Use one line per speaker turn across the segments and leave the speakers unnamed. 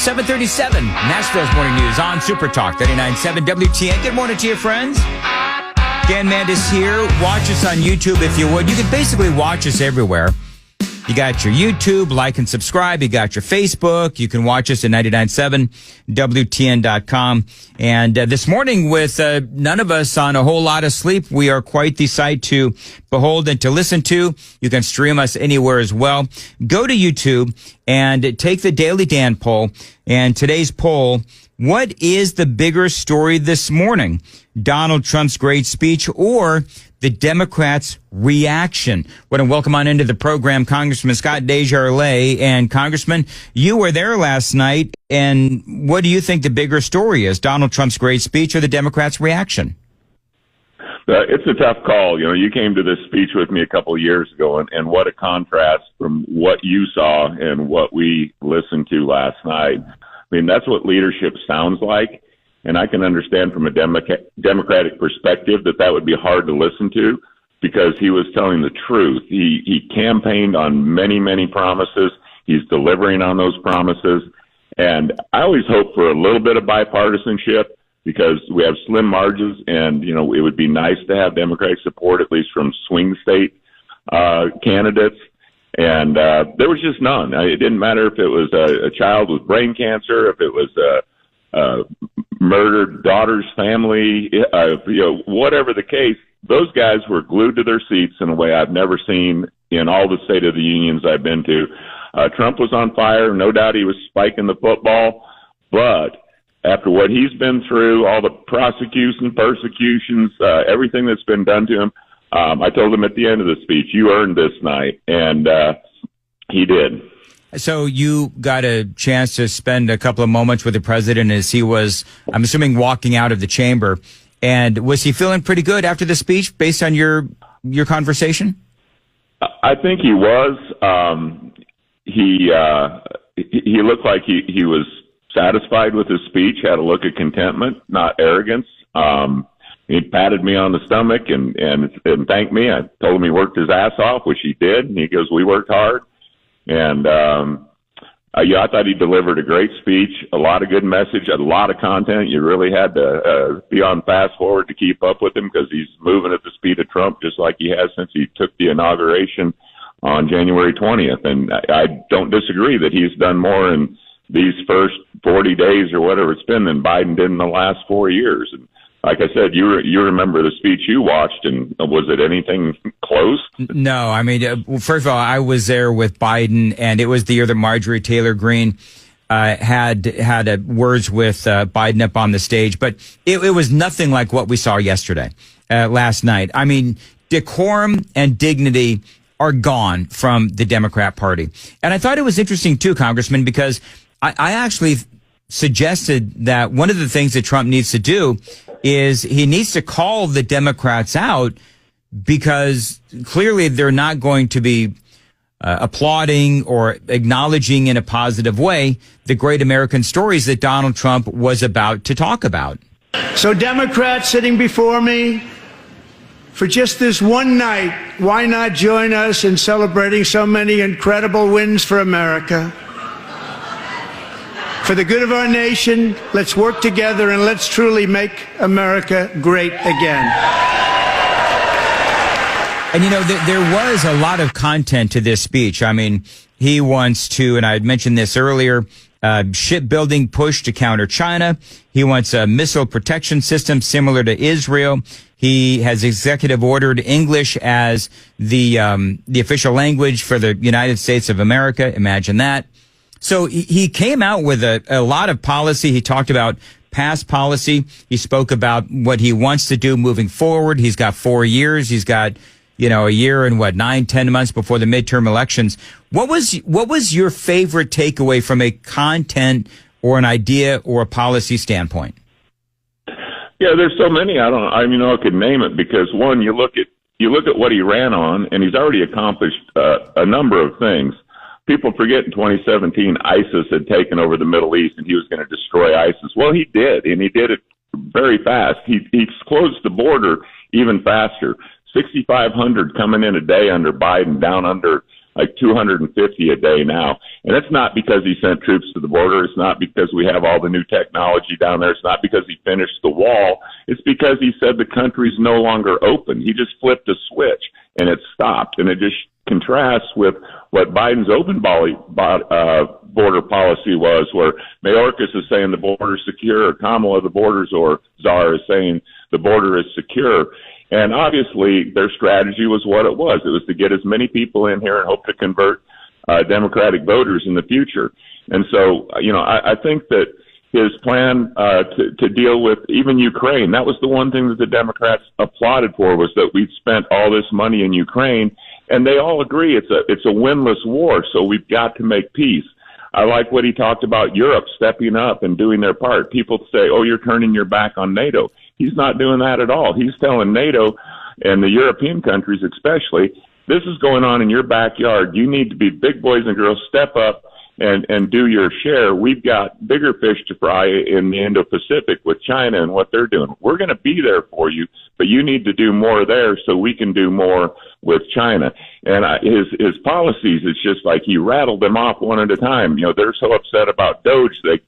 7:37, Nashville's Morning News on Super Talk 39.7 WTN. Good morning to you, friends. Dan Mandis here. Watch us on YouTube if you would. You can basically watch us everywhere. You got your YouTube, like and subscribe. You got your Facebook. You can watch us at 99.7 WTN.com. And this morning, with none of us on a whole lot of sleep, we are quite the sight to behold and to listen to. You can stream us anywhere as well. Go to YouTube and take the Daily Dan poll. And today's poll, what is the bigger story this morning? Donald Trump's great speech or the Democrats' reaction? Want to welcome on into the program Congressman Scott Desjarlais. And Congressman, you were there last night, and what do you think the bigger story is? Donald Trump's great speech or the Democrats' reaction?
It's a tough call. You know, you came to this speech with me a couple of years ago, and what a contrast from what you saw and what we listened to last night. I mean, that's what leadership sounds like. And I can understand from a Democratic perspective that would be hard to listen to because he was telling the truth. He campaigned on many, many promises. He's delivering on those promises. And I always hope for a little bit of bipartisanship because we have slim margins and, you know, it would be nice to have Democratic support, at least from swing state candidates. And there was just none. It didn't matter if it was a child with brain cancer, if it was a murdered daughter's family, whatever the case, those guys were glued to their seats in a way I've never seen in all the State of the Unions I've been to. Trump was on fire. No doubt he was spiking the football. But after what he's been through, all the prosecutions, persecutions, everything that's been done to him, I told him at the end of the speech, you earned this night. And he did.
So you got a chance to spend a couple of moments with the president as he was, I'm assuming, walking out of the chamber. And was he feeling pretty good after the speech based on your conversation?
I think he was. He looked like he was satisfied with his speech, had a look of contentment, not arrogance. He patted me on the stomach and thanked me. I told him he worked his ass off, which he did. And he goes, we worked hard. And I thought he delivered a great speech, a lot of good message, a lot of content. You really had to be on fast forward to keep up with him because he's moving at the speed of Trump, just like he has since he took the inauguration on January 20th. And I don't disagree that he's done more in these first 40 days or whatever it's been than Biden did in the last 4 years. And like I said, you remember the speech you watched, and was it anything close?
No, I mean, first of all, I was there with Biden, and it was the year that Marjorie Taylor Greene had words with Biden up on the stage, but it was nothing like what we saw yesterday, last night. I mean, decorum and dignity are gone from the Democrat Party. And I thought it was interesting, too, Congressman, because I actually suggested that one of the things that Trump needs to do is he needs to call the Democrats out because clearly they're not going to be applauding or acknowledging in a positive way the great American stories that Donald Trump was about to talk about.
So Democrats sitting before me, for just this one night, why not join us in celebrating so many incredible wins for America? For the good of our nation, let's work together and let's truly make America great again.
And, you know, there was a lot of content to this speech. I mean, he wants to, and I had mentioned this earlier, shipbuilding push to counter China. He wants a missile protection system similar to Israel. He has executive ordered English as the official language for the United States of America. Imagine that. So he came out with a lot of policy. He talked about past policy. He spoke about what he wants to do moving forward. He's got 4 years. He's got, a year and 9-10 months before the midterm elections. What was your favorite takeaway from a content or an idea or a policy standpoint?
Yeah, there's so many. I could name it because one, you look at what he ran on, and he's already accomplished a number of things. People forget in 2017, ISIS had taken over the Middle East and he was going to destroy ISIS. Well, he did, and he did it very fast. He closed the border even faster. 6,500 coming in a day under Biden, down under like 250 a day now. And it's not because he sent troops to the border. It's not because we have all the new technology down there. It's not because he finished the wall. It's because he said the country's no longer open. He just flipped a switch and it stopped. And it just contrasts with what Biden's open border policy was, where Mayorkas is saying the border is secure, or Kamala, the borders or czar, is saying the border is secure. And obviously their strategy was what it was. It was to get as many people in here and hope to convert Democratic voters in the future. And so, I think that his plan to deal with even Ukraine, that was the one thing that the Democrats applauded for, was that we'd spent all this money in Ukraine, and they all agree it's a winless war, so we've got to make peace. I like what he talked about Europe stepping up and doing their part. People say, oh, you're turning your back on NATO. He's not doing that at all. He's telling NATO and the European countries especially, this is going on in your backyard. You need to be big boys and girls, step up and do your share. We've got bigger fish to fry in the Indo-Pacific with China and what they're doing. We're going to be there for you, but you need to do more there so we can do more with China. And his policies, it's just like he rattled them off one at a time. They're so upset about Doge. I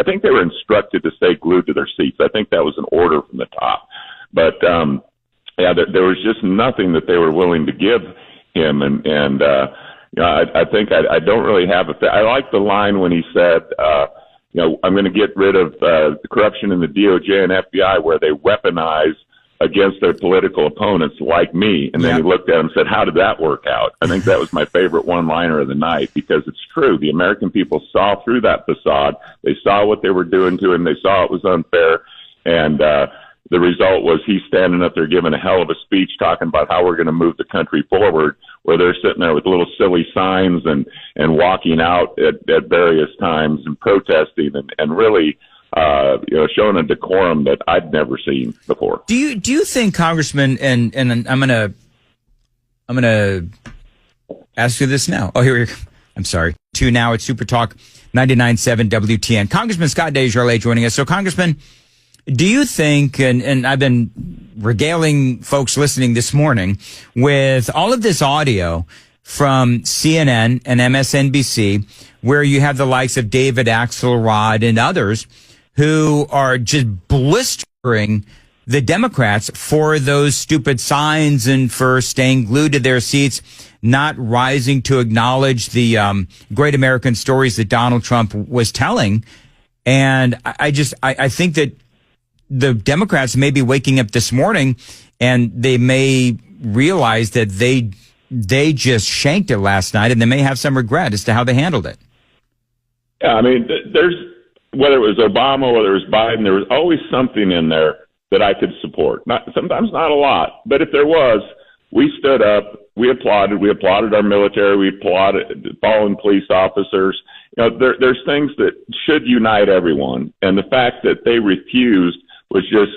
think they were instructed to stay glued to their seats. I think that was an order from the top. But there was just nothing that they were willing to give him. I think I don't really have I like the line when he said, I'm going to get rid of the corruption in the DOJ and FBI, where they weaponize against their political opponents like me. And then he looked at him and said, how did that work out? I think that was my favorite one-liner of the night, because it's true. The American people saw through that facade. They saw what they were doing to him. They saw it was unfair. And the result was he's standing up there giving a hell of a speech talking about how we're going to move the country forward, where they're sitting there with little silly signs and walking out at various times and protesting and really showing a decorum that I'd never seen before.
Do you think, Congressman, and I'm gonna ask you this now. Oh, here. I'm sorry. Now it's Super Talk 99.7 WTN. Congressman Scott Desjarlais joining us. So, Congressman, do you think, and I've been regaling folks listening this morning with all of this audio from CNN and MSNBC, where you have the likes of David Axelrod and others who are just blistering the Democrats for those stupid signs and for staying glued to their seats, not rising to acknowledge the great American stories that Donald Trump was telling. And I think that the Democrats may be waking up this morning and they may realize that they just shanked it last night, and they may have some regret as to how they handled it.
Yeah, I mean, whether it was Obama, whether it was Biden, there was always something in there that I could support. Sometimes not a lot, but if there was, we stood up, we applauded our military, we applauded fallen police officers. There's things that should unite everyone, and the fact that they refused was just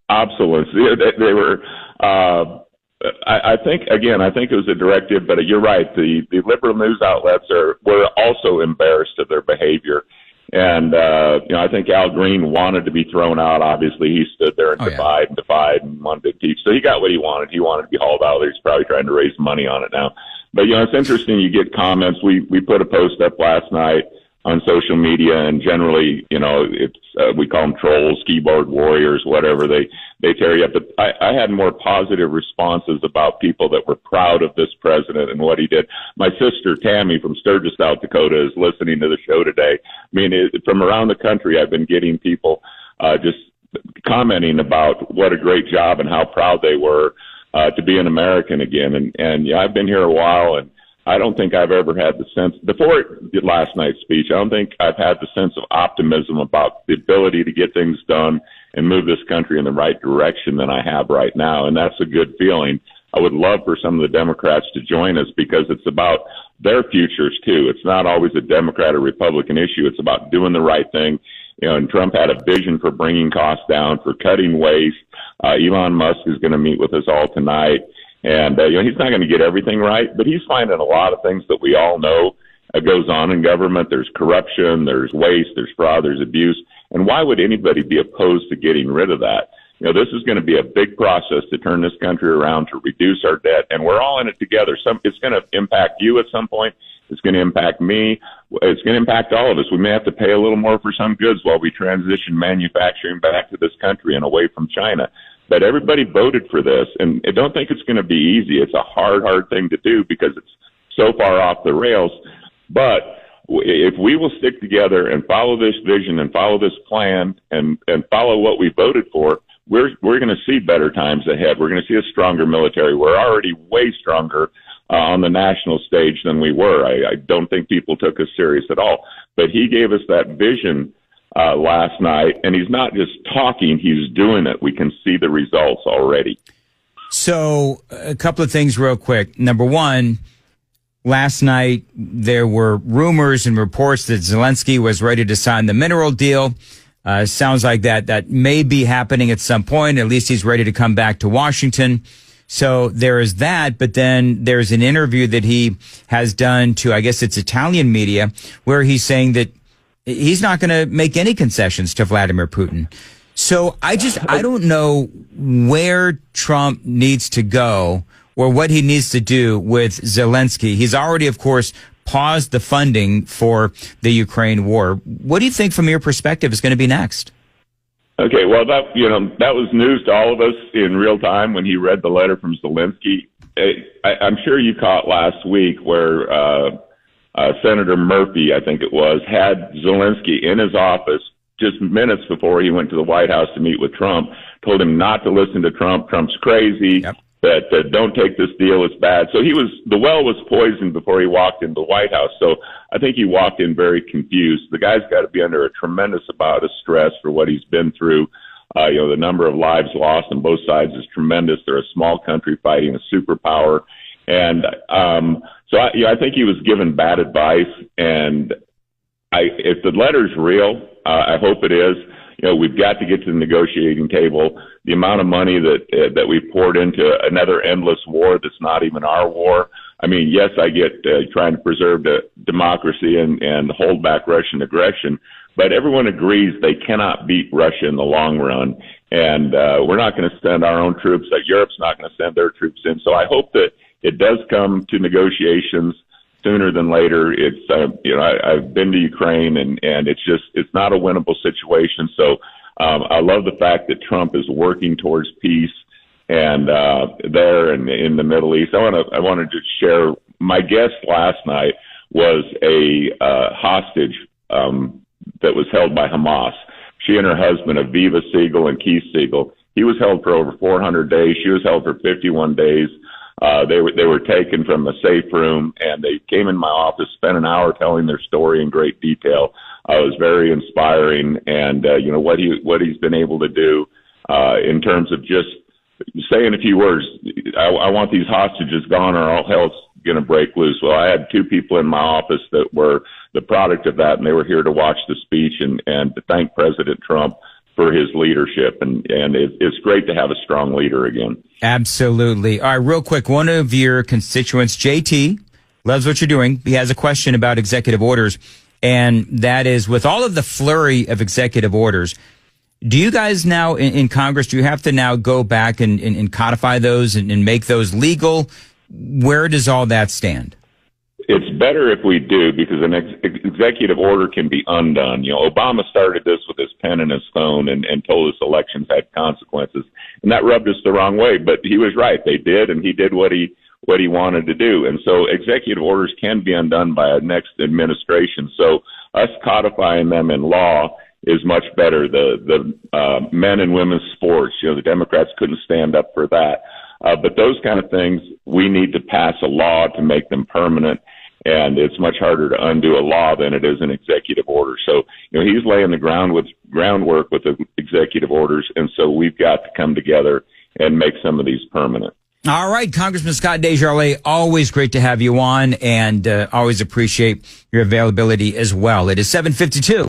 obsolescence. They were. I think it was a directive, but you're right. The liberal news outlets were also embarrassed of their behavior. And, I think Al Green wanted to be thrown out. Obviously, he stood there and defied and wanted to teach. So he got what he wanted. He wanted to be hauled out there. He's probably trying to raise money on it now. But, it's interesting. You get comments. We put a post up last night on social media, and generally, it's we call them trolls, keyboard warriors, whatever. They tear you up. But I had more positive responses about people that were proud of this president and what he did. My sister Tammy from Sturgis, South Dakota, is listening to the show today. I mean, from around the country, I've been getting people just commenting about what a great job and how proud they were to be an American again. And I've been here a while, and I don't think I've ever had the sense, before last night's speech, I don't think I've had the sense of optimism about the ability to get things done and move this country in the right direction than I have right now. And that's a good feeling. I would love for some of the Democrats to join us, because it's about their futures too. It's not always a Democrat or Republican issue. It's about doing the right thing. And Trump had a vision for bringing costs down, for cutting waste. Elon Musk is going to meet with us all tonight. And, he's not going to get everything right, but he's finding a lot of things that we all know goes on in government. There's corruption, there's waste, there's fraud, there's abuse. And why would anybody be opposed to getting rid of that? This is going to be a big process to turn this country around, to reduce our debt, and we're all in it together. It's going to impact you at some point. It's going to impact me. It's going to impact all of us. We may have to pay a little more for some goods while we transition manufacturing back to this country and away from China. But everybody voted for this, and I don't think it's going to be easy. It's a hard thing to do because it's so far off the rails. But if we will stick together and follow this vision and follow this plan and follow what we voted for, we're going to see better times ahead. We're going to see a stronger military. We're already way stronger on the national stage than we were. I don't think people took us serious at all. But he gave us that vision last night, and he's not just talking, he's doing it. We can see the results already.
So a couple of things real quick. Number one, last night there were rumors and reports that Zelensky was ready to sign the mineral deal. Sounds like that may be happening at some point. At least he's ready to come back to Washington. So there is that, but then there's an interview that he has done to, I guess it's Italian media, where he's saying that he's not going to make any concessions to Vladimir Putin. So I don't know where Trump needs to go or what he needs to do with Zelensky. He's already, of course, paused the funding for the Ukraine war. What do you think from your perspective is going to be next?
Okay, well, that was news to all of us in real time when he read the letter from Zelensky. I'm sure you caught last week where Senator Murphy, I think it was, had Zelensky in his office just minutes before he went to the White House to meet with Trump, told him not to listen to Trump. Trump's crazy. Yep. That don't take this deal, it's bad. So the well was poisoned before he walked into the White House. So I think he walked in very confused. The guy's got to be under a tremendous amount of stress for what he's been through. The number of lives lost on both sides is tremendous. They're a small country fighting a superpower. And I think he was given bad advice. And if the letter's real, I hope it is. We've got to get to the negotiating table. The amount of money that we poured into another endless war that's not even our war. I mean, yes, I get trying to preserve the democracy and hold back Russian aggression, but everyone agrees they cannot beat Russia in the long run. And we're not going to send our own troops. Europe's not going to send their troops in. So I hope that it does come to negotiations sooner than later. It's I've been to Ukraine and it's not a winnable situation. So I love the fact that Trump is working towards peace and there and in the Middle East. I wanted to share my guest last night was a hostage that was held by Hamas. She and her husband, Aviva Siegel and Keith Siegel, he was held for over 400 days. She was held for 51 days. They were taken from a safe room, and they came in my office, spent an hour telling their story in great detail. It was very inspiring, and what he's been able to do in terms of just saying a few words. I want these hostages gone, or all hell's going to break loose. Well, I had two people in my office that were the product of that, and they were here to watch the speech and to thank President Trump for his leadership, and it's great to have a strong leader again. Absolutely.
All right, real quick, one of your constituents, JT, loves what you're doing. He has a question about executive orders, and that is, with all of the flurry of executive orders, do you guys now in Congress, do you have to now go back and codify those and make those legal? Where does all that stand?
It's better if we do, because an executive order can be undone. Obama started this with his pen and his phone and told us elections had consequences, and that rubbed us the wrong way. But he was right; they did, and he did what he wanted to do. And so, executive orders can be undone by a next administration. So, us codifying them in law is much better. The men and women's sports, the Democrats couldn't stand up for that. But those kind of things, we need to pass a law to make them permanent. And it's much harder to undo a law than it is an executive order. So, he's laying the groundwork with the executive orders. And so we've got to come together and make some of these permanent.
All right, Congressman Scott Desjarlais, always great to have you on, and always appreciate your availability as well. It is 7:52.